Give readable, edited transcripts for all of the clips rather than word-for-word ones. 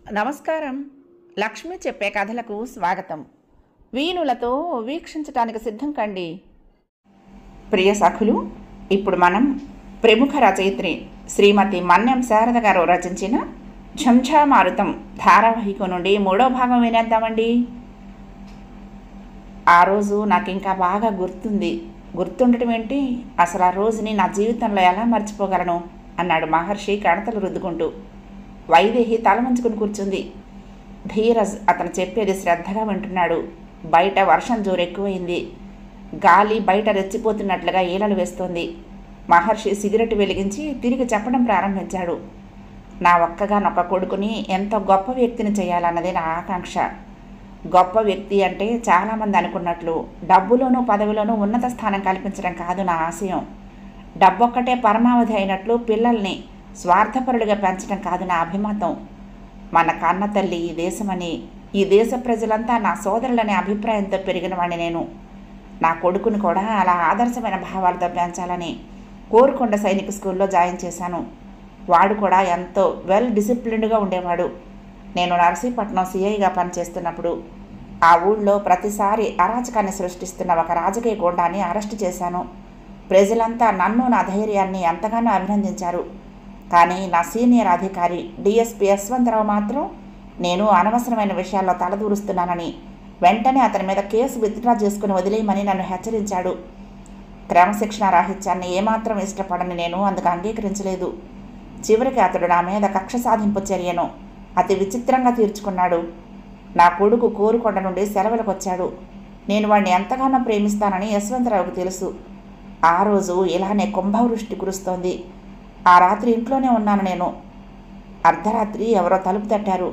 నమస్కారం. లక్ష్మి చెప్పే కథలకు స్వాగతం. వీణులతో వీక్షించటానికి సిద్ధం కండి. ప్రియ సఖులు, ఇప్పుడు మనం ప్రముఖ రచయిత్రి శ్రీమతి మన్యం శారద గారు రచించిన ఝంఝామారుతం ధారావాహిక నుండి 3వ భాగం వినేద్దామండి. ఆ రోజు నాకు ఇంకా బాగా గుర్తుండటం ఏంటి, అసలు ఆ రోజుని నా జీవితంలో ఎలా మర్చిపోగలను అన్నాడు మహర్షి కణతలు రుద్దుకుంటూ. వైదేహి తల వంచుకుని కూర్చుంది. ధీరజ్ అతను చెప్పేది శ్రద్ధగా వింటున్నాడు. బయట వర్షం జోరెక్కువైంది. గాలి బయట రెచ్చిపోతున్నట్లుగా ఈలలు వేస్తోంది. మహర్షి సిగరెట్ వెలిగించి తిరిగి చెప్పడం ప్రారంభించాడు. నా ఒక్కగానొక్క కొడుకుని ఎంతో గొప్ప వ్యక్తిని చేయాలన్నదే నా ఆకాంక్ష. గొప్ప వ్యక్తి అంటే చాలామంది అనుకున్నట్లు డబ్బులోనూ పదవిలోనూ ఉన్నత స్థానం కల్పించడం కాదు నా ఆశయం. డబ్బొక్కటే పరమావధి అయినట్లు పిల్లల్ని స్వార్థపరులుగా పెంచడం కాదు నా అభిమతం. మన కన్న తల్లి ఈ దేశమని, ఈ దేశ ప్రజలంతా నా సోదరులనే అభిప్రాయంతో పెరిగిన వాడిని నేను. నా కొడుకుని కూడా అలా ఆదర్శమైన భావాలతో పెంచాలని కోరుకొండ సైనిక స్కూల్లో జాయిన్ చేశాను. వాడు కూడా ఎంతో వెల్ డిసిప్లిన్డ్గా ఉండేవాడు. నేను నర్సీపట్నం సిఐగా పనిచేస్తున్నప్పుడు ఆ ఊళ్ళో ప్రతిసారి అరాచకాన్ని సృష్టిస్తున్న ఒక రాజకీయ గూండాన్ని అరెస్టు చేశాను. ప్రజలంతా నన్ను, నా ధైర్యాన్ని ఎంతగానో అభినందించారు. కానీ నా సీనియర్ అధికారి డిఎస్పీ యశ్వంతరావు మాత్రం నేను అనవసరమైన విషయాల్లో తలదూరుస్తున్నానని వెంటనే అతని మీద కేసు విత్డ్రా చేసుకుని వదిలేయమని నన్ను హెచ్చరించాడు. క్రమశిక్షణ రాహిత్యాన్ని ఏమాత్రం ఇష్టపడని నేను అందుకు అంగీకరించలేదు. చివరికి అతడు నా మీద కక్ష సాధింపు చర్యను అతి విచిత్రంగా తీర్చుకున్నాడు. నా కొడుకు కోరుకొండ నుండి సెలవులకు వచ్చాడు. నేను వాడిని ఎంతగానో ప్రేమిస్తానని యశ్వంతరావుకు తెలుసు. ఆ రోజు ఇలానే కుంభవృష్టి కురుస్తోంది. ఆ రాత్రి ఇంట్లోనే ఉన్నాను నేను. అర్ధరాత్రి ఎవరో తలుపు తట్టారు.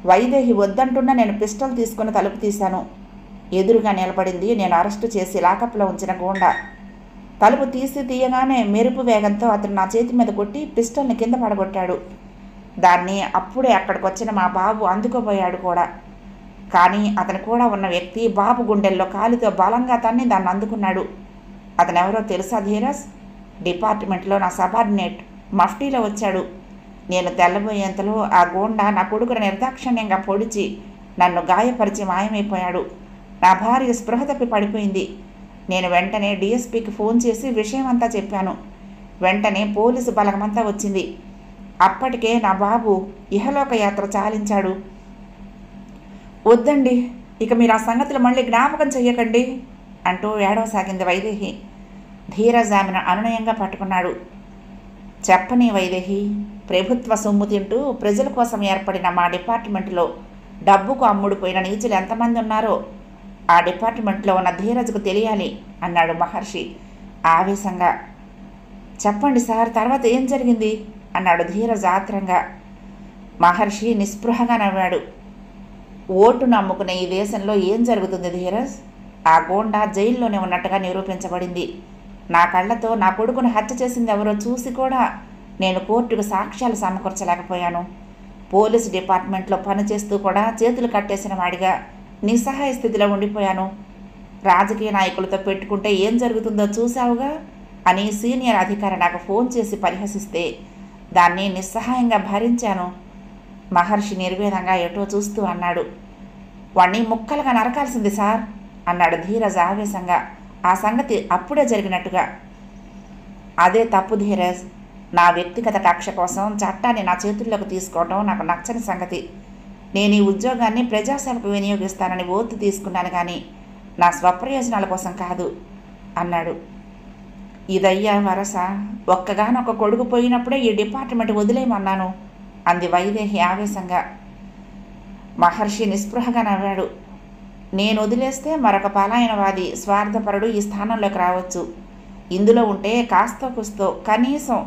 వైదేహి వద్దంటున్నా నేను పిస్టల్ తీసుకుని తలుపు తీశాను. ఎదురుగా నిలబడింది నేను అరెస్టు చేసి లాకప్లో ఉంచిన గూండా. తలుపు తీయగానే మెరుపు వేగంతో అతను నా చేతి మీద కొట్టి పిస్టల్ని కింద పడగొట్టాడు. దాన్ని అప్పుడే అక్కడికి వచ్చిన మా బాబు అందుకోబోయాడు కూడా. కానీ అతను కూడా ఉన్న వ్యక్తి బాబు గుండెల్లో కాలితో బలంగా తన్ని దాన్ని అందుకున్నాడు. అతనెవరో తెలుసా ధీరజ్? డిపార్ట్మెంట్లో నా సబార్డినేట్ మఫ్టీలో వచ్చాడు. నేను తెల్లబోయేంతలో ఆ గూండా నా కొడుకును నిర్దాక్షిణ్యంగా పొడిచి నన్ను గాయపరిచి మాయమైపోయాడు. నా భార్య స్పృహ తప్పి పడిపోయింది. నేను వెంటనే డిఎస్పీకి ఫోన్ చేసి విషయం అంతా చెప్పాను. వెంటనే పోలీసు బలగమంతా వచ్చింది. అప్పటికే నా బాబు ఇహలోక యాత్ర చాలించాడు. వద్దండి, ఇక మీరు ఆ సంగతులు మళ్ళీ జ్ఞాపకం చెయ్యకండి అంటూ ఏడవసాగింది వైదేహి. ధీరజ్ ఆమెను అనునయంగా పట్టుకున్నాడు. చెప్పని వైదేహి, ప్రభుత్వ సొమ్ము తింటూ ప్రజల కోసం ఏర్పడిన మా డిపార్ట్మెంట్లో డబ్బుకు అమ్ముడుపోయిన నీచులు ఎంతమంది ఉన్నారో ఆ డిపార్ట్మెంట్లో ఉన్న ధీరజ్కు తెలియాలి అన్నాడు మహర్షి ఆవేశంగా. చెప్పండి సార్, తర్వాత ఏం జరిగింది అన్నాడు ధీరజ్ ఆత్రంగా. మహర్షి నిస్పృహగా నవ్వాడు. ఓటు నమ్ముకునే ఈ దేశంలో ఏం జరుగుతుంది ధీరజ్? ఆ గూండా జైల్లోనే ఉన్నట్టుగా నిరూపించబడింది. నా కళ్ళతో నా కొడుకును హత్య చేసింది ఎవరో చూసి కూడా నేను కోర్టుకు సాక్ష్యాలు సమకూర్చలేకపోయాను. పోలీసు డిపార్ట్మెంట్లో పనిచేస్తూ కూడా చేతులు కట్టేసిన వాడిగా నిస్సహాయ స్థితిలో ఉండిపోయాను. రాజకీయ నాయకులతో పెట్టుకుంటే ఏం జరుగుతుందో చూశావుగా అని సీనియర్ అధికారి నాకు ఫోన్ చేసి పరిహసిస్తే దాన్ని నిస్సహాయంగా భరించాను. మహర్షి నిర్వేదంగా ఎటో చూస్తూ అన్నాడు. వాణ్ణి ముక్కలుగా నరకాల్సింది సార్ అన్నాడు ధీరజ్ ఆవేశంగా, ఆ సంగతి అప్పుడే జరిగినట్టుగా. అదే తప్పు ధీరజ్. నా వ్యక్తిగత కక్ష కోసం చట్టాన్ని నా చేతుల్లోకి తీసుకోవడం నాకు నచ్చని సంగతి. నేను ఈ ఉద్యోగాన్ని ప్రజాసేవకు వినియోగిస్తానని ఓతు తీసుకున్నాను, కానీ నా స్వప్రయోజనాల కోసం కాదు అన్నాడు. ఇదయ్యా వరస. ఒక్కగానొక్క కొడుకు పోయినప్పుడే ఈ డిపార్ట్మెంట్ వదిలేయమన్నాను అంది వైదేహి ఆవేశంగా. మహర్షి నిస్పృహగా నవ్వాడు. నేను వదిలేస్తే మరొక పలాయనవాది స్వార్థపరుడు ఈ స్థానంలోకి రావచ్చు. ఇందులో ఉంటే కాస్తో కుస్తో కనీసం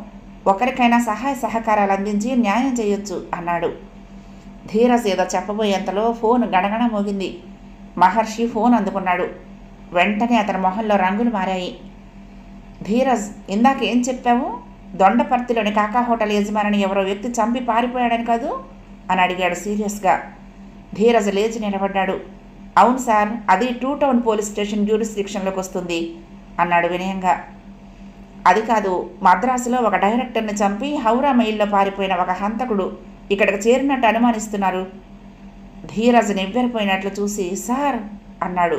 ఒకరికైనా సహాయ సహకారాలు అందించి న్యాయం చేయొచ్చు అన్నాడు. ధీరజ్ ఏదో చెప్పబోయేంతలో ఫోన్ గణగణ మోగింది. మహర్షి ఫోన్ అందుకున్నాడు. వెంటనే అతని మొహంలో రంగులు మారాయి. ధీరజ్, ఇందాకేం చెప్పావు? దొండపర్తిలోని కాకా హోటల్ యజమానిని ఎవరో వ్యక్తి చంపి పారిపోయాడని కాదు అని అడిగాడు సీరియస్గా. ధీరజ్ లేచి నిలబడ్డాడు. అవును సార్, అది 2 టౌన్ పోలీస్ స్టేషన్ జ్యూరిస్డిక్షన్లోకి వస్తుంది అన్నాడు వినయంగా. అది కాదు, మద్రాసులో ఒక డైరెక్టర్ని చంపి హౌరా మెయిల్లో పారిపోయిన ఒక హంతకుడు ఇక్కడికి చేరినట్టు అనుమానిస్తున్నారు? ధీరజ్ నివ్వెరపోయినట్లు చూసి సార్ అన్నాడు.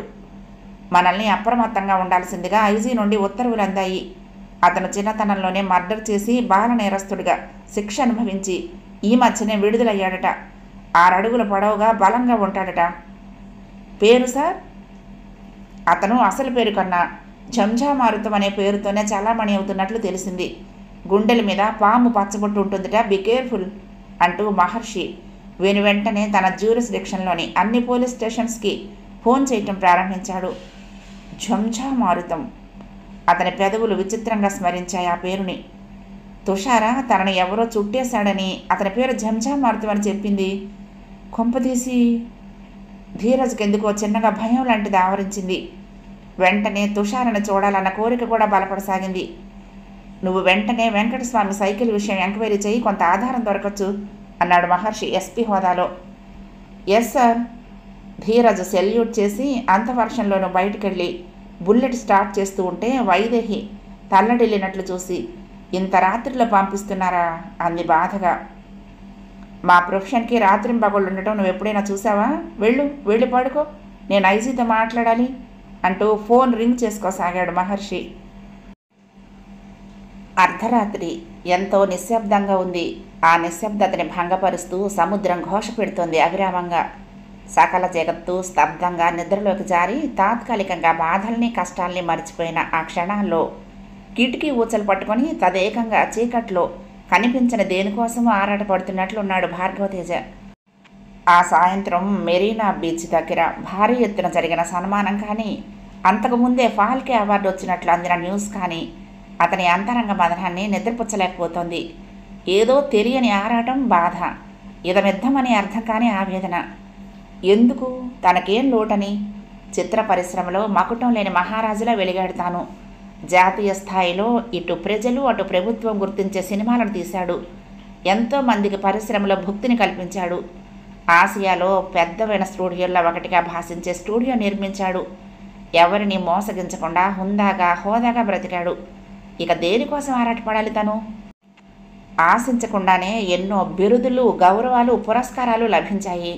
మనల్ని అప్రమత్తంగా ఉండాల్సిందిగా ఐజీ నుండి ఉత్తర్వులు అందాయి. అతను చిన్నతనంలోనే మర్డర్ చేసి బాల నేరస్తుడిగా శిక్ష అనుభవించి ఈ మధ్యనే విడుదలయ్యాడట. 6 అడుగుల పొడవుగా బలంగా ఉంటాడట. పేరు సార్? అతను అసలు పేరు కన్నా ఝంఝామారుతం అనే పేరుతోనే చలామణి అవుతున్నట్లు తెలిసింది. గుండెల మీద పాము పచ్చబొట్టు ఉంటుందిట, బి కేర్ఫుల్ అంటూ మహర్షి వెంటనే తన జ్యూరిస్డిక్షన్లోని అన్ని పోలీస్ స్టేషన్స్కి ఫోన్ చేయటం ప్రారంభించాడు. ఝంఝామారుతం. అతని పెదవులు విచిత్రంగా స్మరించాయి ఆ పేరుని. తుషార తనను ఎవరో చుట్టేశాడని అతని పేరు ఝంఝామారుతం అని చెప్పింది. కొంపదీసి ధీరజ్కి ఎందుకో చిన్నగా భయం లాంటిది ఆవరించింది. వెంటనే తుషారను చూడాలన్న కోరిక కూడా బలపడసాగింది. నువ్వు వెంటనే వెంకటస్వామి సైకిల్ విషయం ఎంక్వైరీ చేయి, కొంత ఆధారం దొరకచ్చు అన్నాడు మహర్షి ఎస్పీ హోదాలో. Yes sir. ధీరజ్ సెల్యూట్ చేసి అంతవర్షంలోనూ బయటికెళ్ళి బుల్లెట్ స్టార్ట్ చేస్తూ ఉంటే వైదేహి తల్లడిల్లినట్లు చూసి ఇంత రాత్రిలో పంపిస్తున్నారా అంది బాధగా. మా ప్రొఫెషన్కి రాత్రింబగళ్ళు ఉండటం నువ్వు ఎప్పుడైనా చూసావా? వెళ్ళి పడుకో, నేను ఐజీతో మాట్లాడాలి అంటూ ఫోన్ రింగ్ చేసుకోసాగాడు మహర్షి. అర్ధరాత్రి ఎంతో నిశ్శబ్దంగా ఉంది. ఆ నిశ్శబ్దతని భంగపరుస్తూ సముద్రం ఘోష పెడుతోంది అవిరామంగా. సకల జగత్తు స్తబ్దంగా నిద్రలోకి జారి తాత్కాలికంగా బాధల్ని కష్టాల్ని మరిచిపోయిన ఆ క్షణాల్లో కిటికీ ఊచలు పట్టుకొని తదేకంగా చీకట్లో కనిపించని దేనికోసమూ ఆరాటపడుతున్నట్లున్నాడు భార్గవతేజ. ఆ సాయంత్రం మెరీనా బీచ్ దగ్గర భారీ ఎత్తున జరిగిన సన్మానం కానీ, అంతకుముందే ఫాల్కే అవార్డు వచ్చినట్లు అందిన న్యూస్ కానీ అతని అంతరంగ మదనాన్ని నిద్రపుచ్చలేకపోతోంది. ఏదో తెలియని ఆరాటం, బాధ, ఇదమిద్దమని అర్థం కాని ఆవేదన. ఎందుకు? తనకేం లోటని? చిత్ర పరిశ్రమలో మకుటం లేని మహారాజులా వెలిగాడుతాను. జాతీయ స్థాయిలో ఇటు ప్రజలు అటు ప్రభుత్వం గుర్తించే సినిమాలను తీశాడు. ఎంతోమందికి పరిశ్రమలో భుక్తిని కల్పించాడు. ఆసియాలో పెద్దవైన స్టూడియోల్లో ఒకటిగా భాషించే స్టూడియో నిర్మించాడు. ఎవరిని మోసగించకుండా హుందాగా హోదాగా బ్రతికాడు. ఇక దేనికోసం ఆరాటపడాలి తను? ఆశించకుండానే ఎన్నో బిరుదులు, గౌరవాలు, పురస్కారాలు లభించాయి.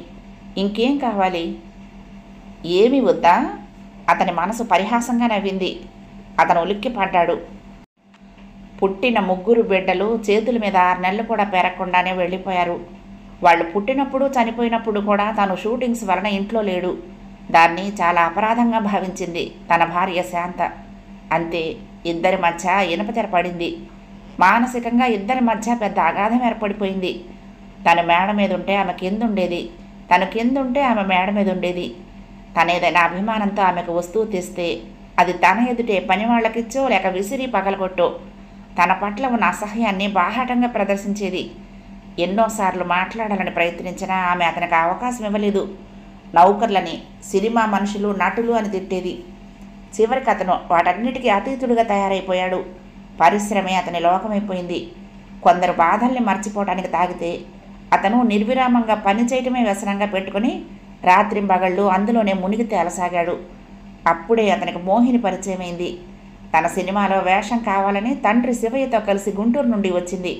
ఇంకేం కావాలి? ఏమీ వద్దా? అతని మనసు పరిహాసంగా నవ్వింది. అతను ఉలిక్కిపడ్డాడు. పుట్టిన 3 బిడ్డలు చేతుల మీద 6 నెలలు కూడా పెరగకుండానే వెళ్ళిపోయారు. వాళ్ళు పుట్టినప్పుడు చనిపోయినప్పుడు కూడా తాను షూటింగ్స్ వలన ఇంట్లో లేడు. దాన్ని చాలా అపరాధంగా భావించింది తన భార్య శాంత. అంతే, ఇద్దరి మధ్య ఇనపతెర పడింది. మానసికంగా ఇద్దరి మధ్య పెద్ద అగాధం ఏర్పడిపోయింది. తను మేడ మీద ఉంటే ఆమె కిందుండేది, తను కిందుంటే ఆమె మేడ మీద ఉండేది. తనేదైనా అభిమానంతో ఆమెకు వస్తువు తెస్తే అది తన ఎదుటే పనివాళ్లకిచ్చో లేక విసిరి పగలగొట్టో తన పట్ల ఉన్న అసహ్యాన్ని బాహాటంగా ప్రదర్శించేది. ఎన్నోసార్లు మాట్లాడాలని ప్రయత్నించినా ఆమె అతనికి అవకాశం ఇవ్వలేదు. నౌకర్లని సినిమా మనుషులు, నటులు అని తిట్టేది. చివరికి అతను వాటన్నిటికీ అతీతుడిగా తయారైపోయాడు. పరిశ్రమే అతని లోకమైపోయింది. కొందరు బాధల్ని మర్చిపోవడానికి తాగితే అతను నిర్విరామంగా పనిచేయటమే వ్యసనంగా పెట్టుకుని రాత్రింబగళ్ళు అందులోనే మునిగి తేలసాగాడు. అప్పుడే అతనికి మోహిని పరిచయమైంది. తన సినిమాలో వేషం కావాలని తండ్రి శివయ్యతో కలిసి గుంటూరు నుండి వచ్చింది.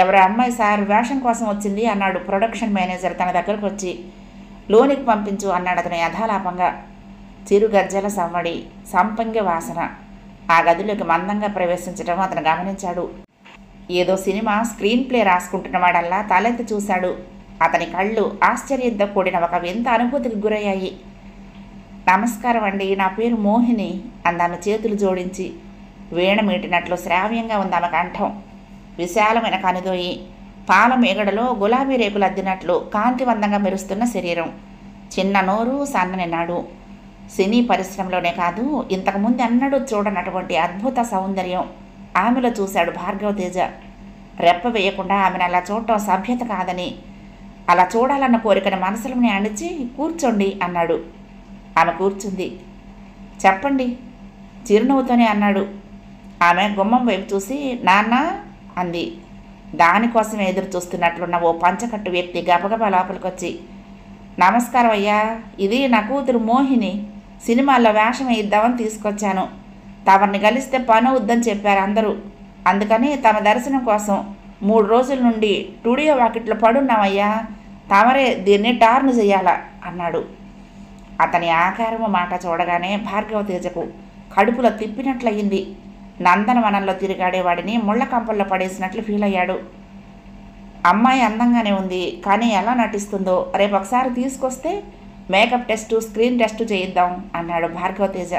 ఎవరో అమ్మాయి సార్ వేషం కోసం వచ్చింది అన్నాడు ప్రొడక్షన్ మేనేజర్ తన దగ్గరకు వచ్చి. లోనికి పంపించు అన్నాడు అతను యథాలాపంగా. చిరుగజ్జల సవ్వడి, సంపంగి వాసన ఆ గదిలోకి మందంగా ప్రవేశించడం అతను గమనించాడు. ఏదో సినిమా స్క్రీన్ ప్లే రాసుకుంటున్నవాడల్లా తలెత్తి చూశాడు. అతని కళ్ళు ఆశ్చర్యంతో కూడిన ఒక వింత అనుభూతికి గురయ్యాయి. నమస్కారం అండి, నా పేరు మోహిని అందామె చేతులు జోడించి. వీణ మీటినట్లు శ్రావ్యంగా ఉందామె కంఠం. విశాలమైన కనుదోయి, పాల మేగడలో గులాబీ రేకులు అద్దినట్లు కాంతివంతంగా మెరుస్తున్న శరీరం, చిన్న నోరు, సన్నని నాడు. సినీ పరిశ్రమలోనే కాదు, ఇంతకుముందు ఎన్నడూ చూడనటువంటి అద్భుత సౌందర్యం ఆమెలో చూశాడు భార్గవతేజ. రెప్ప వేయకుండా ఆమెను అలా చూడటం సభ్యత కాదని, అలా చూడాలన్న కోరికను మనసులోనే అణిచి కూర్చోండి అన్నాడు. ఆమె కూర్చుంది. చెప్పండి చిరునవ్వుతోనే అన్నాడు. ఆమె గుమ్మం వైపు చూసి నాన్న అంది. దానికోసమే ఎదురు చూస్తున్నట్లున్న ఓ పంచకట్టు వ్యక్తి గబగబా లోపలికొచ్చి, నమస్కారం అయ్యా, ఇది నా కూతురు మోహిని, సినిమాల్లో వేషం ఇద్దామని తీసుకొచ్చాను. తమని కలిస్తే పని వద్దని చెప్పారు అందరూ, అందుకని తమ దర్శనం కోసం 3 రోజుల నుండి స్టూడియో వాకిట్లో పడున్నామయ్యా, తమరే దీన్ని టార్న్ చెయ్యాలా అన్నాడు. అతని ఆకారము మాట చూడగానే భార్గవతేజకు కడుపులో తిప్పినట్లయింది. నందనవనంలో తిరిగాడేవాడిని ముళ్ళ కంపల్లో పడేసినట్లు ఫీల్ అయ్యాడు. అమ్మాయి అందంగానే ఉంది, కానీ ఎలా నటిస్తుందో రేపు ఒకసారి తీసుకొస్తే మేకప్ టెస్టు, స్క్రీన్ టెస్టు చేయిద్దాం అన్నాడు భార్గవతేజ.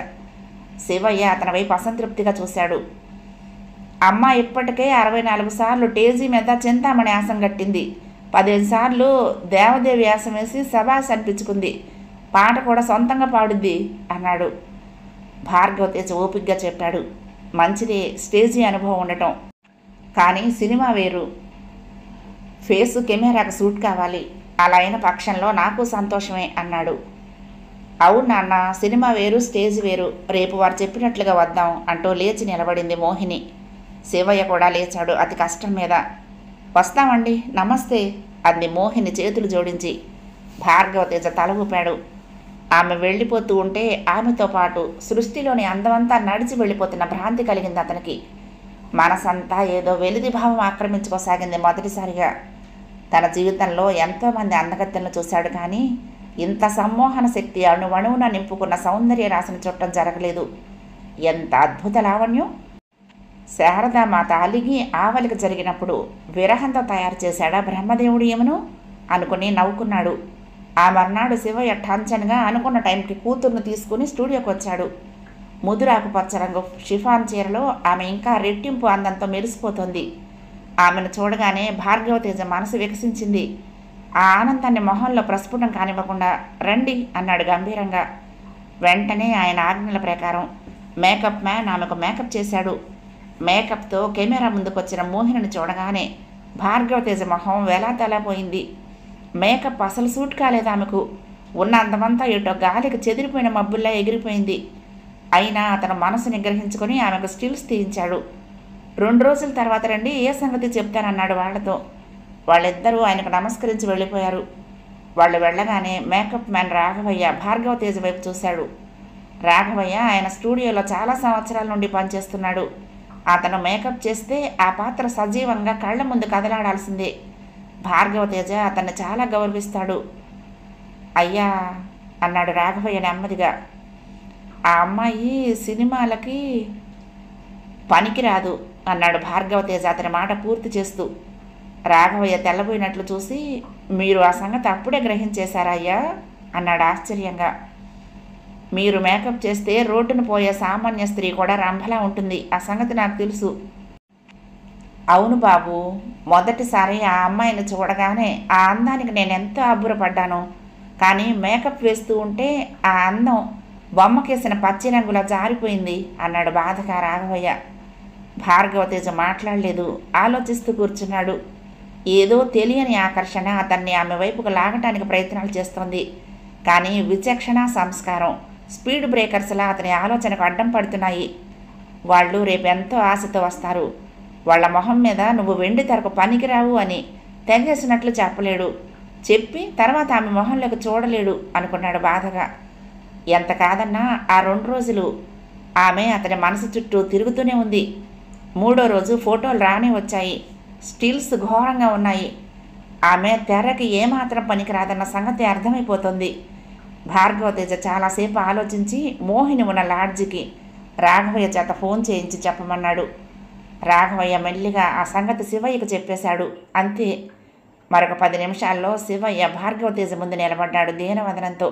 శివయ్య అతని వైపు అసంతృప్తిగా చూశాడు. అమ్మాయి ఇప్పటికే 64 సార్లు టేజీ మీద చింతామణి ఆసం కట్టింది, 15 సార్లు దేవదేవి ఆసం వేసి సభాస్ అనిపించుకుంది, పాట కూడా సొంతంగా పాడుద్ది అన్నాడు. భార్గవతేజ ఓపిగ్గా చెప్పాడు. మంచిదే స్టేజీ అనుభవం ఉండటం, కానీ సినిమా వేరు, ఫేసు కెమెరాకు సూట్ కావాలి, అలా అయిన పక్షంలో నాకు సంతోషమే అన్నాడు. అవును నాన్న, సినిమా వేరు స్టేజ్ వేరు, రేపు వారు చెప్పినట్లుగా వద్దాం అంటూ లేచి నిలబడింది మోహిని. శివయ్య కూడా లేచాడు అతి కష్టం మీద. వస్తామండి, నమస్తే అంది మోహిని చేతులు జోడించి. భార్గవతేజ తల ఊపాడు. ఆమె వెళ్ళిపోతూ ఉంటే ఆమెతో పాటు సృష్టిలోని అందమంతా నడిచి వెళ్ళిపోతున్న భ్రాంతి కలిగింది అతనికి. మనసంతా ఏదో వెలిది భావం ఆక్రమించుకోసాగింది మొదటిసారిగా. తన జీవితంలో ఎంతోమంది అందగత్తెలను చూశాడు, కానీ ఇంత సమ్మోహన శక్తి అణువణువున నింపుకున్న సౌందర్య రాశిని చుట్టం జరగలేదు. ఎంత అద్భుత లావణ్యం! శారదామాత అలిగి ఆవలికి జరిగినప్పుడు విరహంతో తయారు చేశాడా బ్రహ్మదేవుడు ఏమను అనుకుని నవ్వుకున్నాడు. ఆ మర్నాడు శివయ్య టంచన్గా అనుకున్న టైంకి కూతుర్ను తీసుకుని స్టూడియోకి వచ్చాడు. ముదురాకు పచ్చ రంగు షిఫాన్ చీరలో ఆమె ఇంకా రెట్టింపు అందంతో మెరిసిపోతుంది. ఆమెను చూడగానే భార్గవతేజ మనసు వికసించింది. ఆ ఆనందాన్ని మొహంలో ప్రస్ఫుటం కానివ్వకుండా రండి అన్నాడు గంభీరంగా. వెంటనే ఆయన ఆజ్ఞల ప్రకారం మేకప్ మ్యాన్ ఆమెకు మేకప్ చేశాడు. మేకప్తో కెమెరా ముందుకొచ్చిన మోహిని చూడగానే భార్గవతేజ మొహం వేలాతలాపోయింది. మేకప్ అసలు సూట్ కాలేదు ఆమెకు. ఉన్న అందమంతా ఏటో గాలికి చెదిరిపోయిన మబ్బుల్లా ఎగిరిపోయింది. అయినా అతను మనసు నిగ్రహించుకొని ఆమెకు స్టిల్స్ తీయించాడు. 2 రోజుల తర్వాత రండి, ఏ సంగతి చెప్తానన్నాడు వాళ్లతో. వాళ్ళిద్దరూ ఆయనకు నమస్కరించి వెళ్ళిపోయారు. వాళ్ళు వెళ్ళగానే మేకప్ మ్యాన్ రాఘవయ్య భార్గవతేజ వైపు చూశాడు. రాఘవయ్య ఆయన స్టూడియోలో చాలా సంవత్సరాల నుండి పనిచేస్తున్నాడు. అతను మేకప్ చేస్తే ఆ పాత్ర సజీవంగా కళ్ళ ముందు కదలాడాల్సిందే. భార్గవతేజ అతన్ని చాలా గౌరవిస్తాడు. అయ్యా అన్నాడు రాఘవయ్య నెమ్మదిగా. ఆ అమ్మాయి సినిమాలకి పనికిరాదు అన్నాడు భార్గవతేజ అతని మాట పూర్తి చేస్తూ. రాఘవయ్య తెల్లబోయినట్లు చూసి, మీరు ఆ సంగతి అప్పుడే గ్రహించేశారా అయ్యా అన్నాడు ఆశ్చర్యంగా. మీరు మేకప్ చేస్తే రోడ్డును పోయే సామాన్య స్త్రీ కూడా రంభలా ఉంటుంది, ఆ సంగతి నాకు తెలుసు. అవును బాబు, మొదటిసారి ఆ అమ్మాయిని చూడగానే ఆ అందానికి నేను ఎంతో అబ్బురపడ్డాను. కానీ మేకప్ వేస్తూ ఉంటే ఆ అందం బొమ్మకేసిన పచ్చి రంగులా జారిపోయింది అన్నాడు బాధగా రాఘవయ్య. భార్గవతేజ మాట్లాడలేదు, ఆలోచిస్తూ కూర్చున్నాడు. ఏదో తెలియని ఆకర్షణ అతన్ని ఆమె వైపుకు లాగటానికి ప్రయత్నాలు చేస్తోంది. కానీ విచక్షణ, సంస్కారం స్పీడ్ బ్రేకర్స్లా అతని ఆలోచనకు అడ్డం పడుతున్నాయి. వాళ్ళు రేపెంతో ఆశతో వస్తారు. వాళ్ల మొహం మీద నువ్వు వెండి తెరకు పనికిరావు అని తెగేసినట్లు చెప్పలేడు. చెప్పి తర్వాత ఆమె మొహంలోకి చూడలేడు అనుకున్నాడు బాధగా. ఎంత కాదన్నా ఆ 2 రోజులు ఆమె అతని మనసు చుట్టూ తిరుగుతూనే ఉంది. 3వ రోజు ఫోటోలు రానే వచ్చాయి. స్టిల్స్ ఘోరంగా ఉన్నాయి. ఆమె తెరకి ఏమాత్రం పనికిరాదన్న సంగతి అర్థమైపోతుంది. భార్గవతేజ చాలాసేపు ఆలోచించి మోహిని ఉన్న లాడ్జికి రాఘవయ్య చేత ఫోన్ చేయించి చెప్పమన్నాడు. రాఘవయ్య మెల్లిగా ఆ సంగతి శివయ్యకు చెప్పేశాడు. అంతే. మరొక 10 నిమిషాల్లో శివయ్య భార్గవతేజ ముందు నిలబడ్డాడు దీనవదనంతో.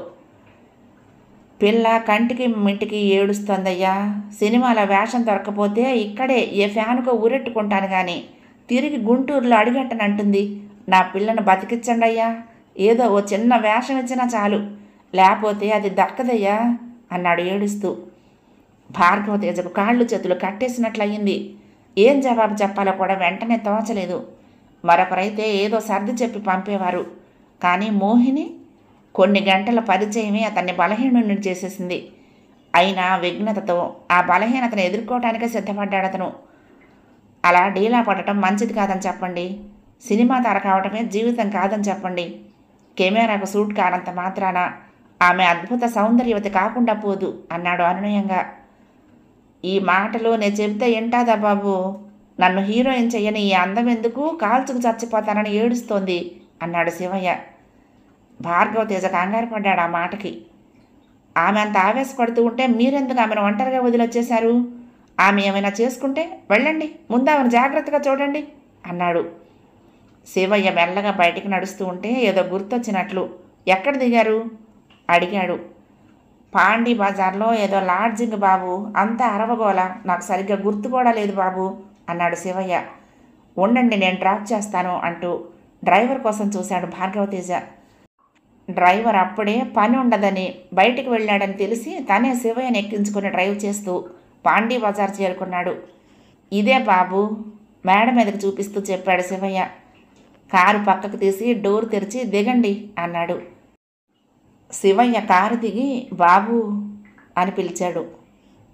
పిల్ల కంటికి మింటికి ఏడుస్తోందయ్యా. సినిమాల వేషం దొరకపోతే ఇక్కడే ఏ ఫ్యానుకో ఊరెట్టుకుంటాను, కానీ తిరిగి గుంటూరులో అడిగట్టనంటుంది. నా పిల్లను బతికించండి అయ్యా, ఏదో ఓ చిన్న వేషం ఇచ్చినా చాలు, లేకపోతే అది దక్కదయ్యా అన్నాడు ఏడుస్తూ. భార్గవతేజకు కాళ్ళు చేతులు కట్టేసినట్లయింది. ఏం జవాబు చెప్పాలో కూడా వెంటనే తోచలేదు. మరొకరైతే ఏదో సర్ది చెప్పి పంపేవారు. కానీ మోహిని కొన్ని గంటల పరిచయమే అతన్ని బలహీనుడిని చేసేసింది. అయినా విఘ్నతతో ఆ బలహీనతను ఎదుర్కోవటానికే సిద్ధపడ్డాడు అతను. అలా డీలా పడటం మంచిది కాదని చెప్పండి. సినిమా తార కావటమే జీవితం కాదని చెప్పండి. కెమెరాకు సూట్ కానంత మాత్రాన ఆమె అద్భుత సౌందర్యవతి కాకుండా పోదు అన్నాడు అనునయంగా. ఈ మాటలు నేను చెబితే ఎంటాదా బాబు నన్ను హీరోయిన్ చెయ్యని ఈ అందం ఎందుకు, కాల్చుకు చచ్చిపోతానని ఏడుస్తోంది అన్నాడు శివయ్య. భార్గవ తేజ కంగారు పడ్డాడు ఆ మాటకి. ఆమె అంత ఆవేశపడుతూ ఉంటే మీరెందుకు ఆమెను ఒంటరిగా వదిలొచ్చేశారు? ఆమె ఏమైనా చేసుకుంటే వెళ్ళండి, ముందు ఆమెను జాగ్రత్తగా చూడండి అన్నాడు. శివయ్య మెల్లగా బయటికి నడుస్తూ ఉంటే ఏదో గుర్తొచ్చినట్లు ఎక్కడ దిగారు అడిగాడు. పాండీ బజార్లో ఏదో లాడ్జింగ్ బాబు, అంతా అరవగోల, నాకు సరిగ్గా గుర్తు కూడా లేదు బాబు అన్నాడు శివయ్య. ఉండండి నేను డ్రాప్ చేస్తాను అంటూ డ్రైవర్ కోసం చూశాడు భార్గవతేజ. డ్రైవర్ అప్పుడే పని ఉండదని బయటికి వెళ్ళాడని తెలిసి తనే శివయ్యని ఎక్కించుకుని డ్రైవ్ చేస్తూ పాండీ బజార్ చేరుకున్నాడు. ఇదే బాబు మేడ మీదకి చూపిస్తూ చెప్పాడు శివయ్య. కారు పక్కకు తీసి డోర్ తెరిచి దిగండి అన్నాడు. శివయ్య కారు దిగి బాబు అని పిలిచాడు.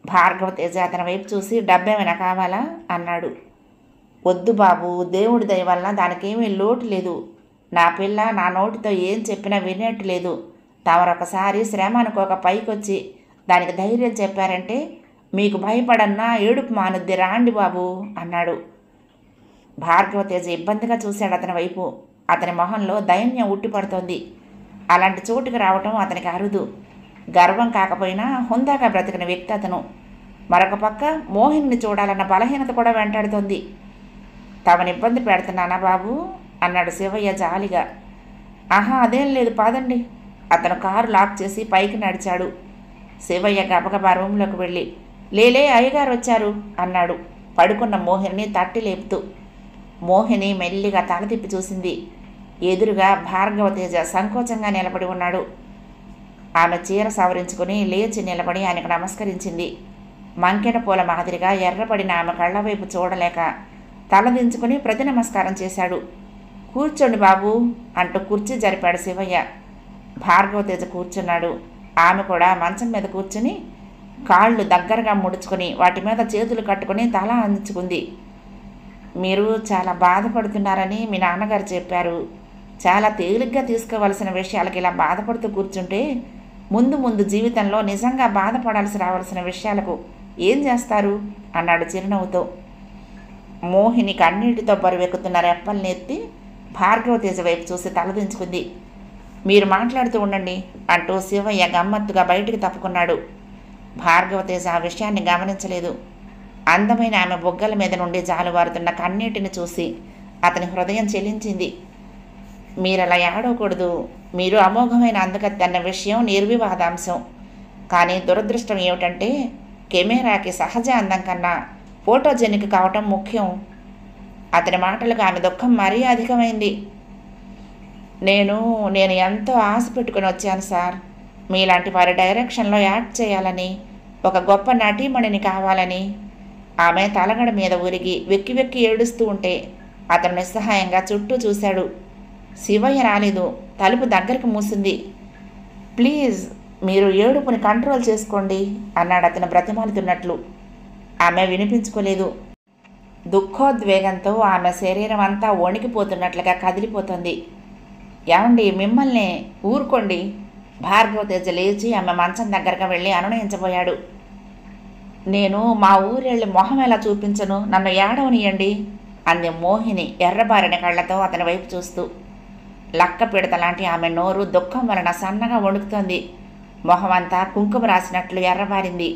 భార్గవతేజ అతని వైపు చూసి డబ్బేమైనా కావాలా అన్నాడు. వద్దు బాబు, దేవుడి దయ వల్ల దానికేమీ లోటు లేదు. నా పిల్ల నా నోటితో ఏం చెప్పినా వినేట్టు లేదు. తమరొకసారి శ్రమ అనుకోక పైకొచ్చి దానికి ధైర్యం చెప్పారంటే మీకు భయపడన్నా ఏడుపు మానుద్ది, రాండి బాబు అన్నాడు. భార్గవతేజ ఇబ్బందిగా చూశాడు అతని వైపు. అతని మొహంలో దైన్యం ఉట్టిపడుతోంది. అలాంటి చోటుకు రావటం అతనికి అరుదు. గర్వం కాకపోయినా హుందాగా బ్రతికిన వ్యక్తి అతను. మరొక పక్క మోహిని చూడాలన్న బలహీనత కూడా వెంటాడుతోంది. తమని ఇబ్బంది పెడుతున్నానా బాబు అన్నాడు శివయ్య జాలిగా. ఆహా అదేం లేదు, పదండి. అతను కారు లాక్ చేసి పైకి నడిచాడు. శివయ్య గబగబా రూంలోకి వెళ్ళి లేలే అయ్యగారు వచ్చారు అన్నాడు పడుకున్న మోహిని తట్టి లేపుతూ. మోహిని మెల్లిగా తల తిప్పి చూసింది. ఎదురుగా భార్గవతేజ సంకోచంగా నిలబడి ఉన్నాడు. ఆమె చీర సవరించుకుని లేచి నిలబడి ఆయనకు నమస్కరించింది. మంకెన పూల మాదిరిగా ఎర్రపడిన ఆమె కళ్ళ వైపు చూడలేక తలదించుకుని ప్రతి నమస్కారం చేశాడు. కూర్చోండి బాబు అంటూ కుర్చీ జరిపాడు శివయ్య. భార్గవతేజ కూర్చున్నాడు. ఆమె కూడా మంచం మీద కూర్చుని కాళ్ళు దగ్గరగా ముడుచుకొని వాటి మీద చేతులు కట్టుకుని తల అంచుకుంది. మీరు చాలా బాధపడుతున్నారని మీ నాన్నగారు చెప్పారు. చాలా తేలిగ్గా తీసుకోవలసిన విషయాలకి ఇలా బాధపడుతూ కూర్చుంటే ముందు ముందు జీవితంలో నిజంగా బాధపడాల్సి రావాల్సిన విషయాలకు ఏం చేస్తారు అన్నాడు చిరునవ్వుతో. మోహిని కన్నీటితో బరువెక్కుతున్న రెప్పల్ని ఎత్తి భార్గవతేజ వైపు చూసి తలదించుకుంది. మీరు మాట్లాడుతూ ఉండండి అంటూ శివయ్య గమ్మత్తుగా బయటికి తప్పుకున్నాడు. భార్గవతేజ ఆ విషయాన్ని గమనించలేదు. అందమైన ఆమె బొగ్గల మీద నుండి జాలువారుతున్న కన్నీటిని చూసి అతని హృదయం చెలించింది. మీరలా ఏడవకూడదు. మీరు అమోఘమైన అందగత్తె అన్న విషయం నిర్వివాదాంశం. కానీ దురదృష్టం ఏమిటంటే కెమెరాకి సహజ అందం కన్నా ఫోటోజెనిక్ కావటం ముఖ్యం. అతని మాటలకు ఆమె దుఃఖం మరీ అధికమైంది. నేను ఎంతో ఆశ పెట్టుకుని వచ్చాను సార్. మీలాంటి వారి డైరెక్షన్లో యాక్ట్ చేయాలని, ఒక గొప్ప నటీమణిని కావాలని. ఆమె తలగడ మీద ఉరిగి వెక్కి వెక్కి ఏడుస్తూ ఉంటే అతను నిస్సహాయంగా చుట్టూ చూశాడు. శివయ్య రాలేదు. తలుపు దగ్గరికి మూసింది. ప్లీజ్ మీరు ఏడుపుని కంట్రోల్ చేసుకోండి అన్నాడు అతను బ్రతిమాలుతున్నట్లు. ఆమె వినిపించుకోలేదు. దుఃఖోద్వేగంతో ఆమె శరీరం అంతా వణికిపోతున్నట్లుగా కదిలిపోతుంది. ఏమండి మిమ్మల్ని ఊరుకోండి. భార్గవతేజ లేచి ఆమె మంచం దగ్గరగా వెళ్ళి అనునయించబోయాడు. నేను మా ఊరెళ్ళి మొహం ఎలా చూపించను, నన్ను ఏడవనియండి అంది మోహిని ఎర్రబారిన కళ్ళతో అతని వైపు చూస్తూ. లక్క పిడత లాంటి ఆమె నోరు దుఃఖం వలన సన్నగా వణుకుతోంది. మొహమంతా కుంకుమ రాసినట్లు ఎర్రబారింది.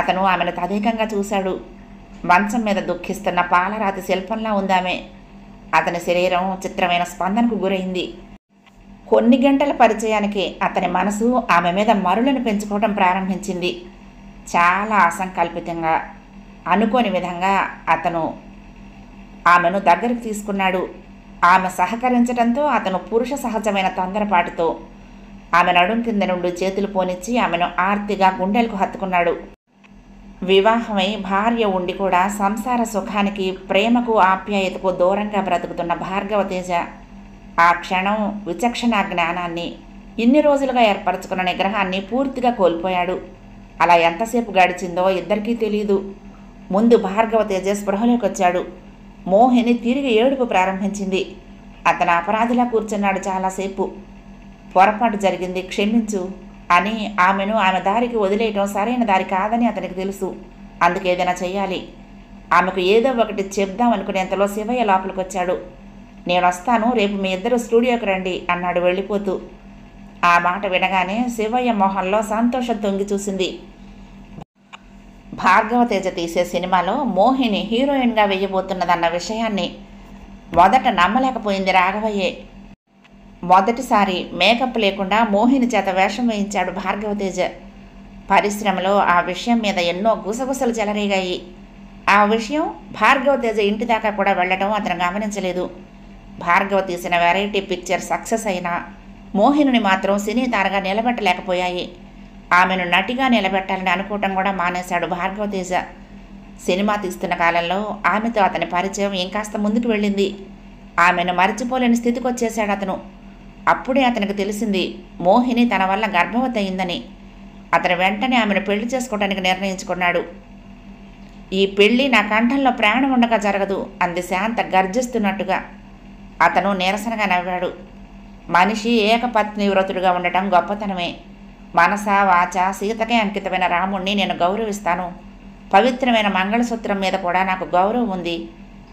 అతను ఆమెను తదేకంగా చూశాడు. మంచం మీద దుఃఖిస్తున్న పాలరాతి శిల్పంలా ఉందామె. అతని శరీరం చిత్రమైన స్పందనకు గురైంది. కొన్ని గంటల పరిచయానికి అతని మనసు ఆమె మీద మరులను పెంచుకోవడం ప్రారంభించింది. చాలా అసంకల్పితంగా, అనుకోని విధంగా అతను ఆమెను దగ్గరికి తీసుకున్నాడు. ఆమె సహకరించడంతో అతను పురుష సహజమైన తొందరపాటుతో ఆమె నడుం కింద నుండి చేతులు పోనిచ్చి ఆమెను ఆర్తిగా గుండెలకు హత్తుకున్నాడు. వివాహమై భార్య ఉండి కూడా సంసార సుఖానికి, ప్రేమకు, ఆప్యాయతకు దూరంగా బ్రతుకుతున్న భార్గవతేజ ఆ క్షణం విచక్షణ జ్ఞానాన్ని, ఇన్ని రోజులుగా ఏర్పరచుకున్న నిగ్రహాన్ని పూర్తిగా కోల్పోయాడు. అలా ఎంతసేపు గడిచిందో ఇద్దరికీ తెలియదు. ముందు భార్గవతేజ స్పృహలోకి వచ్చాడు. మోహిని తిరిగి ఏడుపు ప్రారంభించింది. అతను అపరాధిలా కూర్చున్నాడు చాలాసేపు. పొరపాటు జరిగింది, క్షమించు అని ఆమెను ఆమె దారికి వదిలేయటం సరైన దారి కాదని అతనికి తెలుసు. అందుకేదైనా చెయ్యాలి. ఆమెకు ఏదో ఒకటి చెప్దాం అనుకునేంతలో శివయ్య లోపలికి వచ్చాడు. నేను వస్తాను, రేపు మీ ఇద్దరు స్టూడియోకి రండి అన్నాడు వెళ్ళిపోతూ. ఆ మాట వినగానే శివయ్య మొహంలో సంతోషం తొంగి చూసింది. భార్గవతేజ తీసే సినిమాలో మోహిని హీరోయిన్గా వేయబోతున్నదన్న విషయాన్ని మొదట నమ్మలేకపోయింది రాఘవయ్యే. మొదటిసారి మేకప్ లేకుండా మోహిని చేత వేషం వేయించాడు భార్గవతేజ. పరిశ్రమలో ఆ విషయం మీద ఎన్నో గుసగుసలు చెలరేగాయి. ఆ విషయం భార్గవతేజ ఇంటి దాకా కూడా వెళ్ళడం అతను గమనించలేదు. భార్గవ తీసిన వెరైటీ పిక్చర్ సక్సెస్ అయినా మోహిని మాత్రం సినీ తారగా నిలబెట్టలేకపోయాయి. ఆమెను నటిగా నిలబెట్టాలని అనుకోవటం కూడా మానేశాడు భార్గవతేజ. సినిమా తీస్తున్న కాలంలో ఆమెతో అతని పరిచయం ఇంకాస్త ముందుకు వెళ్ళింది. ఆమెను మరచిపోలేని స్థితికి వచ్చేశాడు అతను. అప్పుడే అతనికి తెలిసింది మోహిని తన వల్ల గర్భవతి అయిందని. అతను వెంటనే ఆమెను పెళ్లి చేసుకోవడానికి నిర్ణయించుకున్నాడు. ఈ పెళ్లి నా కంఠంలో ప్రాణం ఉండగా జరగదు అంది శాంత గర్జిస్తున్నట్టుగా. అతను నీరసనగా నవ్వాడు. మనిషి ఏకపత్ని వ్రతుడుగా ఉండటం గొప్పతనమే. మనస వాచ సీతకే అంకితమైన రాముణ్ణి నేను గౌరవిస్తాను. పవిత్రమైన మంగళసూత్రం మీద కూడా నాకు గౌరవం ఉంది.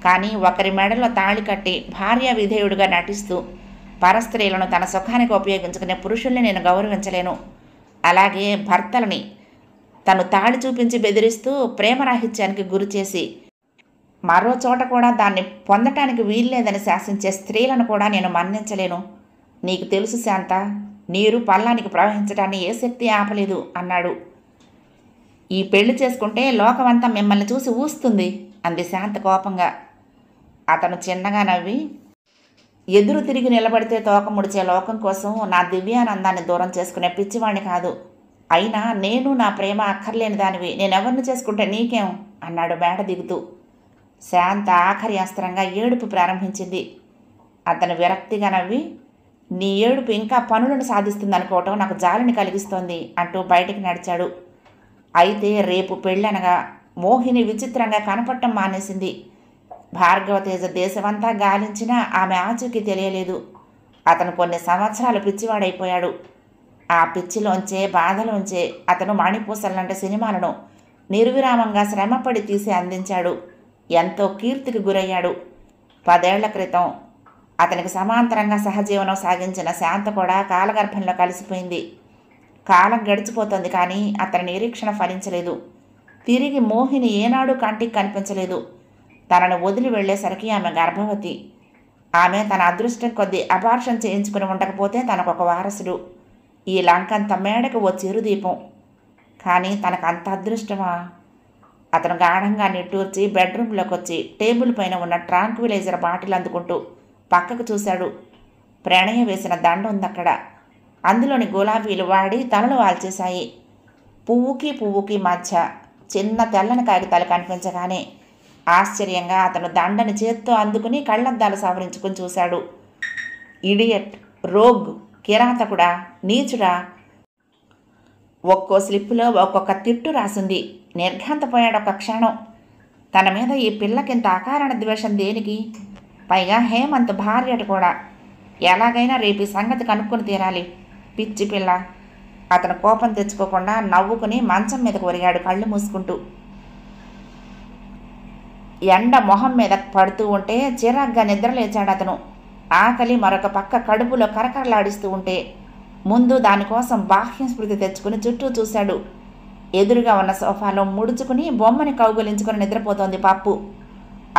కానీ ఒకరి మెడలో తాళి కట్టి భార్య విధేయుడిగా నటిస్తూ పరస్త్రీలను తన సుఖానికి ఉపయోగించుకునే పురుషుల్ని నేను గౌరవించలేను. అలాగే భర్తలని తను తాళి చూపించి బెదిరిస్తూ ప్రేమరాహిత్యానికి గురిచేసి మరో చోట కూడా దాన్ని పొందటానికి వీల్లేదని శాసించే స్త్రీలను కూడా నేను మన్నించలేను. నీకు తెలుసు శాంత, నీరు పల్లానికి ప్రవహించడాన్ని ఏ శక్తి ఆపలేదు అన్నాడు. ఈ పెళ్లి చేసుకుంటే లోకమంతా మిమ్మల్ని చూసి ఊస్తుంది అంది శాంత కోపంగా. అతను చిన్నగా నవ్వి, ఎదురు తిరిగి నిలబడితే తోక ముడిచే లోకం కోసం నా దివ్యానందాన్ని దూరం చేసుకునే పిచ్చివాణ్ణి కాదు. అయినా నేను నా ప్రేమ అక్కర్లేని దానివి, నేనెవరిని చేసుకుంటే నీకేం అన్నాడు మేడ దిగుతూ. శాంత ఆఖరి అస్త్రంగా ఏడుపు ప్రారంభించింది. అతను విరక్తిగా నవ్వి, నీ ఏడుపు ఇంకా పనులను సాధిస్తుందనుకోవటం నాకు జాలిని కలిగిస్తోంది అంటూ బయటికి నడిచాడు. అయితే రేపు పెళ్ళనగా మోహిని విచిత్రంగా కనపడటం మానేసింది. భార్గవతేజ దేశమంతా గాలించినా ఆమె ఆచూకీ తెలియలేదు. అతను కొన్ని సంవత్సరాలు పిచ్చివాడైపోయాడు. ఆ పిచ్చిలోంచే బాధలోంచే అతను మణిపూసలంటే సినిమాలను నిర్విరామంగా శ్రమపడి తీసి అందించాడు. ఎంతో కీర్తికి గురయ్యాడు. 10 ఏళ్ల క్రితం అతనికి సమాంతరంగా సహజీవనం సాగించిన శాంత కూడా కాలగర్భంలో కలిసిపోయింది. కాలం గడిచిపోతుంది కానీ అతని నిరీక్షణ ఫలించలేదు. తిరిగి మోహిని ఏనాడు కంటికి కనిపించలేదు. తనను వదిలి వెళ్లేసరికి ఆమె గర్భవతి. ఆమె తన అదృష్టం కొద్దీ అబార్షన్ చేయించుకుని ఉండకపోతే తనకొక వారసుడు. ఈ లంకంత మేడకు ఓ చిరుదీపం. కానీ తనకు అంత అదృష్టమా? అతను గాఢంగా నిట్టూర్చి బెడ్రూమ్లోకి వచ్చి టేబుల్ పైన ఉన్న ట్రాంక్విలైజర్ బాటిల్ అందుకుంటూ పక్కకు చూశాడు. ప్రణయ వేసిన దండ ఉందక్కడ. అందులోని గులాబీలు వాడి తలలు వాల్చేశాయి. పువ్వుకి మధ్య చిన్న తెల్లని కాగితాలు కనిపించగానే ఆశ్చర్యంగా అతను దండని చేత్తో అందుకుని కళ్ళద్దాలు సవరించుకుని చూశాడు. ఇడియట్, రోగ్, కిరాతకుడా, నీచుడా. ఒక్కో స్లిప్పులో ఒక్కొక్క తిట్టు రాసింది. నిర్ఘాంతపోయాడు ఒక క్షణం. తన మీద ఈ పిల్లకింత అకారణ ద్వేషం దేనికి? పైగా హేమంత్ భార్యట కూడా. ఎలాగైనా రేపు ఈ సంగతి కనుక్కొని తీరాలి. పిచ్చి పిల్ల. అతను కోపం తెచ్చుకోకుండా నవ్వుకుని మంచం మీదకు ఒరిగాడు కళ్ళు మూసుకుంటూ. ఎండ మొహం మీద పడుతూ ఉంటే చిరాగ్గా నిద్రలేచాడు అతను. ఆకలి మరొక పక్క కడుపులో కరకరలాడిస్తూ ఉంటే ముందు దానికోసం బాహ్య స్మృతి తెచ్చుకుని చుట్టూ చూశాడు. ఎదురుగా ఉన్న సోఫాలో ముడుచుకుని బొమ్మని కౌగులించుకుని నిద్రపోతోంది పప్పు.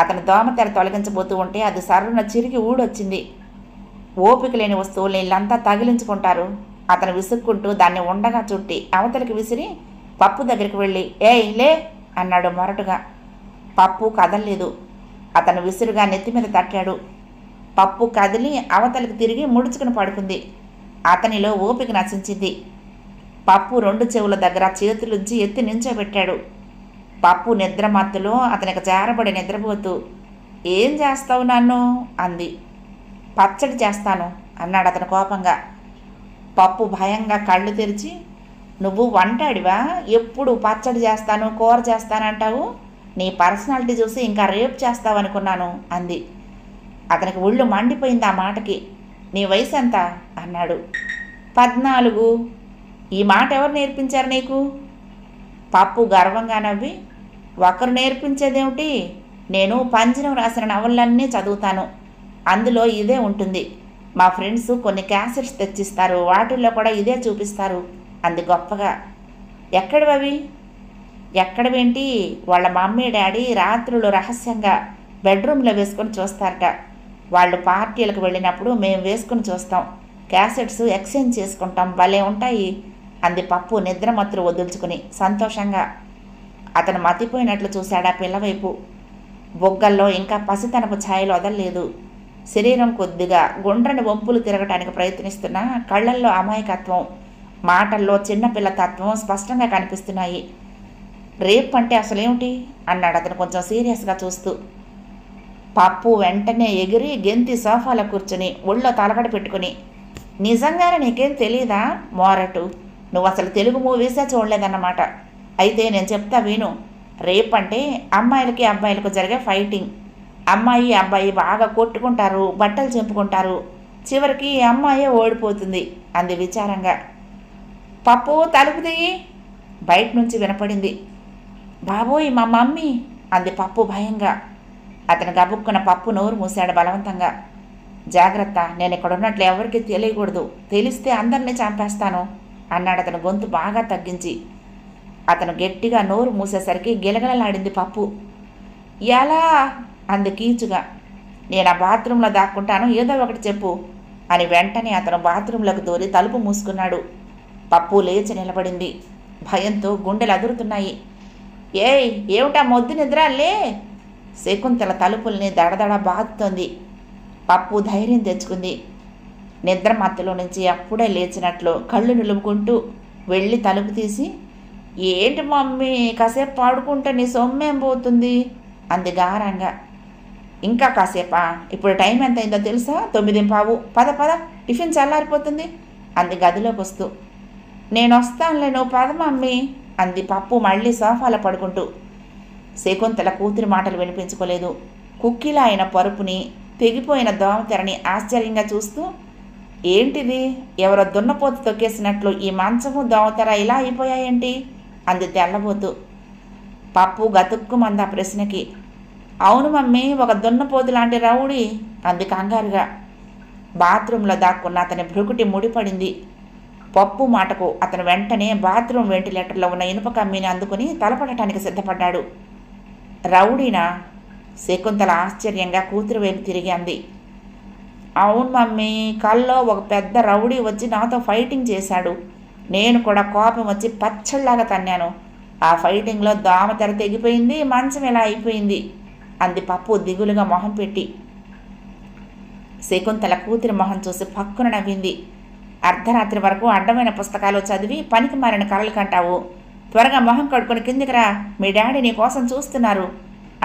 అతను దోమతెర తొలగించబోతూ ఉంటే అది సర్రున చిరిగి ఊడొచ్చింది. ఓపిక లేని వస్తువులు ఇల్లంతా తగిలించుకుంటారు. అతను విసుక్కుంటూ దాన్ని ఉండగా చుట్టి అవతలికి విసిరి పప్పు దగ్గరికి వెళ్ళి, ఏయ్ లే అన్నాడు మొరటుగా. పప్పు కదల్లేదు. అతను విసురుగా నెత్తి మీద తట్టాడు. పప్పు కదిలి అవతలికి తిరిగి ముడుచుకుని పడుకుంది. అతనిలో ఓపిక నశించింది. పప్పు 2 చెవుల దగ్గర చేతులుంచి ఎత్తి నించోబెట్టాడు. పప్పు నిద్రమత్తులో అతనికి జారబడి నిద్రపోతూ, ఏం చేస్తావు నన్ను అంది. పచ్చడి చేస్తాను అన్నాడు అతను కోపంగా. పప్పు భయంగా కళ్ళు తెరిచి, నువ్వు వంటాడివా? ఎప్పుడు పచ్చడి చేస్తాను, కూర చేస్తానంటావు? నీ పర్సనాలిటీ చూసి ఇంకా రేపు చేస్తావనుకున్నాను అంది. అతనికి ఒళ్ళు మండిపోయింది ఆ మాటకి. నీ వయసు ఎంత అన్నాడు. 14. ఈ మాట ఎవరు నేర్పించారు నీకు? పప్పు గర్వంగా నవ్వి, ఒకరు నేర్పించేదేమిటి? నేను పంజరం రాసిన నవలన్నీ చదువుతాను. అందులో ఇదే ఉంటుంది. మా ఫ్రెండ్స్ కొన్ని క్యాసెట్స్ తెచ్చిస్తారు, వాటిల్లో కూడా ఇదే చూపిస్తారు అంది గొప్పగా. ఎక్కడివవి? ఎక్కడవేంటి, వాళ్ళ మమ్మీ డాడీ రాత్రులు రహస్యంగా బెడ్రూమ్లో వేసుకొని చూస్తారట. వాళ్ళు పార్టీలకు వెళ్ళినప్పుడు మేము వేసుకుని చూస్తాం. క్యాసెట్స్ ఎక్స్చేంజ్ చేసుకుంటాం, భలే ఉంటాయి అంది పప్పు నిద్రమత్తులు వదుల్చుకుని సంతోషంగా. అతను మతిపోయినట్లు చూశాడా పిల్లవైపు. బొగ్గల్లో ఇంకా పసితనపు ఛాయలు వదలలేదు. శరీరం కొద్దిగా గుండ్రని వంపులు తిరగటానికి ప్రయత్నిస్తున్నా కళ్ళల్లో అమాయకత్వం, మాటల్లో చిన్నపిల్ల తత్వం స్పష్టంగా కనిపిస్తున్నాయి. రేప్ అంటే అసలేమిటి అన్నాడు అతను కొంచెం సీరియస్గా చూస్తూ. పప్పు వెంటనే ఎగిరి గెంతి సోఫాలో కూర్చుని ఒళ్ళో తలగడ పెట్టుకుని, నిజంగానే నీకేం తెలీదా మోరటు? నువ్వు అసలు తెలుగు మూవీసే చూడలేదన్నమాట. అయితే నేను చెప్తా విను. రేప్ అంటే అమ్మాయిలకి అబ్బాయిలకు జరిగే ఫైటింగ్. అమ్మాయి అబ్బాయి బాగా కొట్టుకుంటారు, బట్టలు చింపుకుంటారు, చివరికి అమ్మాయే ఓడిపోతుంది అంది విచారంగా. పప్పు తలుపు దిగి బయట నుంచి వినపడింది. బాబోయ్ మా మమ్మీ అంది పప్పు భయంగా. అతను గబుక్కున పప్పు నోరు మూశాడు బలవంతంగా. జాగ్రత్త, నేను ఇక్కడ ఉన్నట్లు ఎవరికి తెలియకూడదు, తెలిస్తే అందరినీ చంపేస్తాను అన్నాడు అతను గొంతు బాగా తగ్గించి. అతను గట్టిగా నోరు మూసేసరికి గిలగలలాడింది పప్పు. ఎలా అంది కీచుగా. నేను ఆ బాత్రూంలో దాక్కుంటాను, ఏదో ఒకటి చెప్పు అని వెంటనే అతను బాత్రూంలోకి దూరి తలుపు మూసుకున్నాడు. పప్పు లేచి నిలబడింది. భయంతో గుండెలు అదురుతున్నాయి. ఏయ్, ఏమిటా మొద్దు నిద్ర లే! శకుంతల తలుపుల్ని దడదడ బాదుతోంది. పప్పు ధైర్యం తెచ్చుకుంది. నిద్ర మత్తులో నుంచి అప్పుడే లేచినట్లు కళ్ళు నిలుపుకుంటూ వెళ్ళి తలుపు తీసి, ఏంటి మమ్మీ, కాసేపు పాడుకుంటే నీ సొమ్మేం పోతుంది అంది గారంగా. ఇంకా కాసేపా? ఇప్పుడు టైం ఎంత అయిందో తెలుసా? 9:15. పద పద, టిఫిన్ చల్లారిపోతుంది అంది గదిలోకి వస్తూ. నేను వస్తానులే, నువ్వు పద మమ్మీ అంది పప్పు మళ్ళీ సోఫాలో పడుకుంటూ. శకుంతల కూతురి మాటలు వినిపించుకోలేదు. కుక్కిలా అయిన పరుపుని, తెగిపోయిన దోమతెరని ఆశ్చర్యంగా చూస్తూ, ఏంటిది, ఎవరో దున్నపోతు తొక్కేసినట్లు ఈ మంచము దోమతెర ఇలా అయిపోయాయేంటి అంది తెల్లబోతూ. పప్పు గతుక్కుమంది ఆ ప్రశ్నకి. అవును మమ్మీ, ఒక దున్నపోతు లాంటి రౌడీ అంది కంగారుగా. బాత్రూంలో దాక్కున్న అతని భ్రుకుటి ముడిపడింది. పప్పు మాటకు అతను వెంటనే బాత్రూమ్ వెంటిలేటర్లో ఉన్న ఇనుప కమ్మీని అందుకుని తలపడటానికి సిద్ధపడ్డాడు. రౌడీనా? శకుంతల ఆశ్చర్యంగా కూతురు వైపు తిరిగి అంది. అవును మమ్మీ, కల్లో ఒక పెద్ద రౌడీ వచ్చి నాతో ఫైటింగ్ చేశాడు. నేను కూడా కోపం వచ్చి పచ్చళ్ళలాగా తన్నాను. ఆ ఫైటింగ్లో దోమతెర తెగిపోయింది, మంచం ఇలా అయిపోయింది అంది పప్పు దిగులుగా మొహం పెట్టి. శకుంతల కూతురి మొహం చూసి పక్కున నవ్వింది. అర్ధరాత్రి వరకు అడ్డమైన పుస్తకాలు చదివి పనికి మారిన కలలు కంటావు. త్వరగా మొహం కడుక్కొని కిందికి రా, మీ డాడీ నీ కోసం చూస్తున్నారు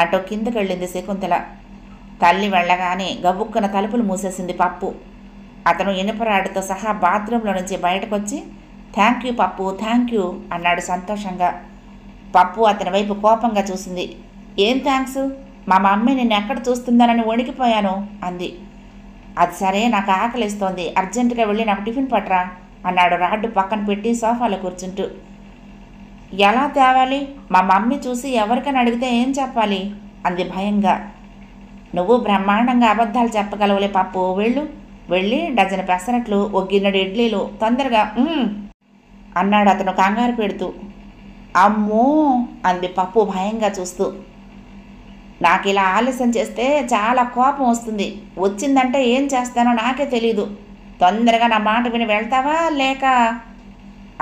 అంటూ కిందకి వెళ్ళింది శకుంతల. తల్లి వెళ్ళగానే గబుక్కున తలుపులు మూసేసింది పప్పు. అతను ఇనుపరాడుతో సహా బాత్రూంలో నుంచి బయటకొచ్చి, థ్యాంక్ యూ పప్పు, థ్యాంక్ యూ అన్నాడు సంతోషంగా. పప్పు అతని వైపు కోపంగా చూసింది. ఏం థ్యాంక్స్? మా మమ్మీ నిన్ను ఎక్కడ చూస్తుందనని వణికిపోయాను అంది. అది సరే, నాకు ఆకలిస్తోంది, అర్జెంటుగా వెళ్ళి నాకు టిఫిన్ పట్టరా అన్నాడు రాడ్డు పక్కన పెట్టి సోఫాలో కూర్చుంటూ. ఎలా తేవాలి? మా మమ్మీ చూసి ఎవరికైనా అడిగితే ఏం చెప్పాలి అంది భయంగా. నువ్వు బ్రహ్మాండంగా అబద్ధాలు చెప్పగలవులే పప్పు, వెళ్ళు. వెళ్ళి డజన్ పెసరట్లు, ఓ గిన్నెడు ఇడ్లీలు తొందరగా అన్నాడు అతను కంగారు పెడుతూ. అమ్మో అంది పప్పు భయంగా చూస్తూ. నాకు ఇలా ఆలస్యం చేస్తే చాలా కోపం వస్తుంది. వచ్చిందంటే ఏం చేస్తానో నాకే తెలీదు. తొందరగా నా మాట విని వెళ్తావా లేక?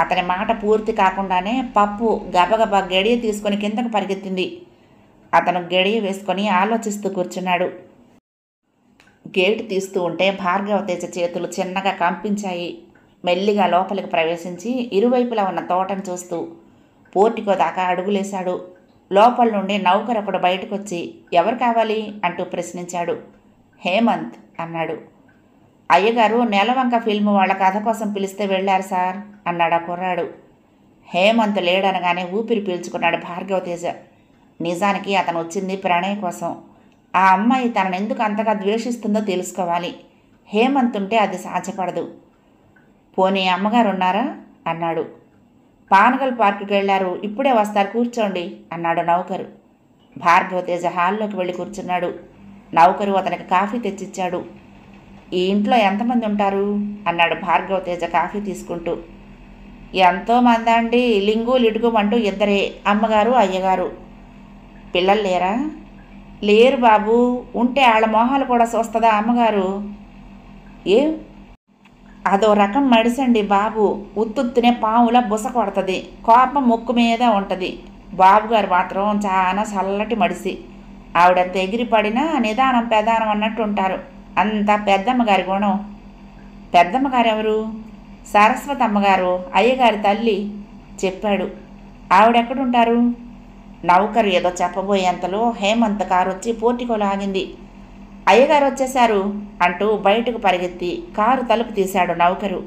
అతని మాట పూర్తి కాకుండానే పప్పు గబగబా గడియ తీసుకొని కిందకు పరిగెత్తింది. అతను గడియ వేసుకొని ఆలోచిస్తూ కూర్చున్నాడు. గేటు తీస్తూ ఉంటే భార్గవతేజ చేతులు చిన్నగా కంపించాయి. మెల్లిగా లోపలికి ప్రవేశించి ఇరువైపులా ఉన్న తోటను చూస్తూ పోర్టికో దాకా అడుగులేశాడు. లోపల నుండి నౌకరొకడు బయటకొచ్చి, ఎవరు కావాలి అంటూ ప్రశ్నించాడు. హేమంత్ అన్నాడు. అయ్యగారు నెలవంక ఫిల్మ్ వాళ్ళ కథ కోసం పిలిస్తే వెళ్ళారు సార్ అన్నాడు ఆ కుర్రాడు. హేమంత్ లేడనగానే ఊపిరి పీల్చుకున్నాడు భార్గవతేజ. నిజానికి అతను వచ్చింది ప్రణయ్ కోసం. ఆ అమ్మాయి తనను ఎందుకు అంతగా ద్వేషిస్తుందో తెలుసుకోవాలి. హేమంత్ ఉంటే అది సాధ్యపడదు. పోనీ అమ్మగారు ఉన్నారా అన్నాడు. పానగల్ పార్కుకి వెళ్ళారు, ఇప్పుడే వస్తారు, కూర్చోండి అన్నాడు నౌకరు. భార్గవతేజ హాల్లోకి వెళ్ళి కూర్చున్నాడు. నౌకరు అతనికి కాఫీ తెచ్చిచ్చాడు. ఈ ఇంట్లో ఎంతమంది ఉంటారు అన్నాడు భార్గవతేజ కాఫీ తీసుకుంటూ. ఎంతోమంది అండి, లింగు లిటుకుమంటూ ఇద్దరే, అమ్మగారు అయ్యగారు. పిల్లలు లేరా? లేరు బాబు, ఉంటే వాళ్ళ మొహాలు కూడా చూస్తుందా అమ్మగారు? ఏ అదో రకం మడిసండి బాబు, ఉత్తుత్తునే పాములా బుస కొడుతుంది, కోపం ముక్కు మీద ఉంటుంది. బాబుగారు మాత్రం చాలా చల్లటి మడిసి, ఆవిడంత ఎగిరి పడినా నిదానం పెదానం అన్నట్టు ఉంటారు. అంత పెద్దమ్మగారి గుణం. పెద్దమ్మగారు ఎవరు? సరస్వతి అమ్మగారు, అయ్యగారి తల్లి చెప్పాడు. ఆవిడెక్కడుంటారు? నౌకరు ఏదో చెప్పబోయేంతలో హేమంత్ కారు వచ్చి పోర్టికోలో ఆగింది. అయ్యగారు వచ్చేశారు అంటూ బయటకు పరిగెత్తి కారు తలుపు తీశాడు నౌకరు.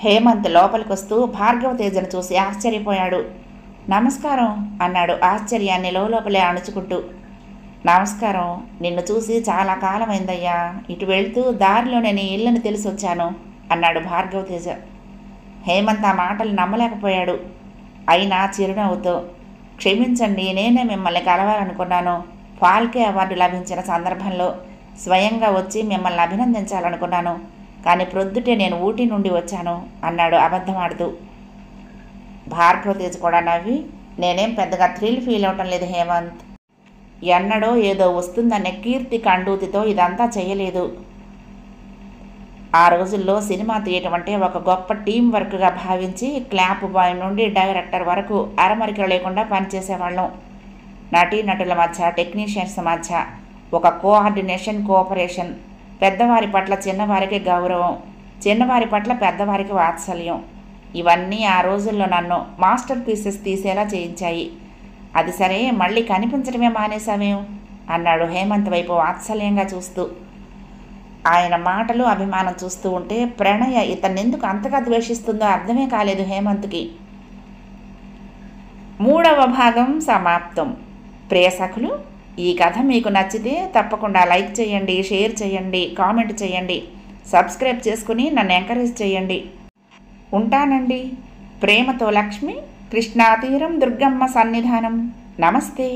హేమంత్ లోపలికొస్తూ భార్గవతేజను చూసి ఆశ్చర్యపోయాడు. నమస్కారం అన్నాడు ఆశ్చర్యాన్ని లోపలే అణుచుకుంటూ. నమస్కారం, నిన్ను చూసి చాలా కాలమైందయ్యా, ఇటు వెళ్తూ దారిలోనే నీ ఇల్లుని తెలిసి వచ్చాను అన్నాడు భార్గవతేజ. హేమంత్ ఆ మాటలు నమ్మలేకపోయాడు. అయినా చిరునవ్వుతో, క్షమించండి, నేనే మిమ్మల్ని కలవాలనుకున్నాను. ఫాల్కే అవార్డు లభించిన సందర్భంలో స్వయంగా వచ్చి మిమ్మల్ని అభినందించాలనుకున్నాను, కానీ ప్రొద్దుటే నేను ఊటీ నుండి వచ్చాను అన్నాడు అబద్ధమాడుతూ. భార్గవతేజ్ కూడా నవ్వి, నేనేం పెద్దగా థ్రిల్ ఫీల్ అవటం లేదు హేమంత్, ఎన్నడో ఏదో వస్తుందనే కీర్తి కండూతితో ఇదంతా చేయలేదు. ఆ రోజుల్లో సినిమా తీయటం అంటే ఒక గొప్ప టీం వర్క్గా భావించి క్లాప్ బాయ్ నుండి డైరెక్టర్ వరకు అరమరికలు లేకుండా పనిచేసేవాళ్ళం. నటీనటుల మధ్య, టెక్నీషియన్స్ మధ్య ఒక కోఆర్డినేషన్, కోఆపరేషన్. పెద్దవారి పట్ల చిన్నవారికి గౌరవం, చిన్నవారి పట్ల పెద్దవారికి వాత్సల్యం. ఇవన్నీ ఆ రోజుల్లో నన్ను మాస్టర్ పీసెస్ తీసేలా చేయించాయి. అది సరే, మళ్ళీ కనిపించడమే మానేశామేం అన్నాడు హేమంత్ వైపు వాత్సల్యంగా చూస్తూ. ఆయన మాటలు, అభిమానం చూస్తూ ఉంటే ప్రణయ ఇతన్నెందుకు అంతగా ద్వేషిస్తుందో అర్థమే కాలేదు హేమంత్కి. 3వ భాగం సమాప్తం. ప్రియసఖులు, ఈ కథ మీకు నచ్చితే తప్పకుండా లైక్ చేయండి, షేర్ చేయండి, కామెంట్ చేయండి, సబ్స్క్రైబ్ చేసుకుని నన్ను ఎంకరేజ్ చేయండి. ఉంటానండి. ప్రేమతో లక్ష్మి, కృష్ణాతీరం, దుర్గమ్మ సన్నిధానం. నమస్తే.